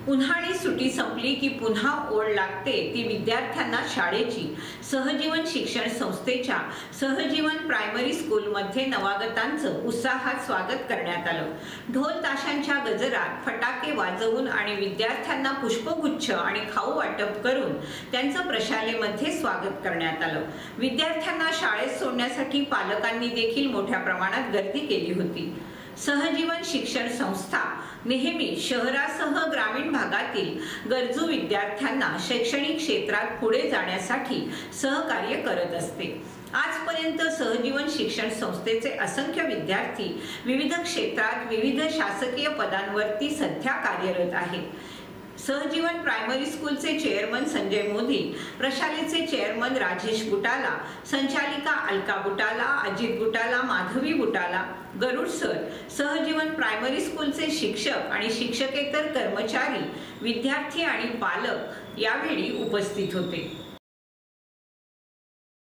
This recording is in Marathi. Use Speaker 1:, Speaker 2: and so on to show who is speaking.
Speaker 1: उन्हाळी सुट्टी संपली की पुन्हा ओढ लागते ती विद्यार्थ्यांना शाळेची। सहजीवन शिक्षण संस्थेच्या सहजीवन प्रायमरी स्कूलमध्ये नवागतांचं उत्साहात स्वागत करण्यात आलं। ढोल ताशांच्या गजरात फटाके वाजवून आणि विद्यार्थ्यांना पुष्पगुच्छ आणि खाऊ वाटप करून त्यांचं प्रशालेमध्ये स्वागत करण्यात आलं। विद्यार्थ्यांना शाळेत सोडण्यासाठी पालकांनी देखील मोठ्या प्रमाणात गर्दी केली होती। सहजीवन शिक्षण संस्था नेहमी शहरासह ग्रामीण भागातील गरजू विद्यार्थ्यांना शैक्षणिक क्षेत्रात पुढे जाण्यासाठी सहकार्य करत असते। आजपर्यंत सहजीवन शिक्षण संस्थेचे असंख्य विद्यार्थी विविध क्षेत्रात विविध शासकीय पदांवरती सध्या कार्यरत आहेत। सहजीवन प्रायमरी स्कूलचे चेअरमन संजय मोदी, प्रशालेचे चेअरमन राजेश बुटाला, संचालिका अलका बुटाला, अजित बुटाला, माधवी बुटाला, गरुड सर, सहजीवन प्रायमरी स्कूलचे शिक्षक आणि शिक्षकेतर कर्मचारी, विद्यार्थी आणि पालक यावेळी उपस्थित होते।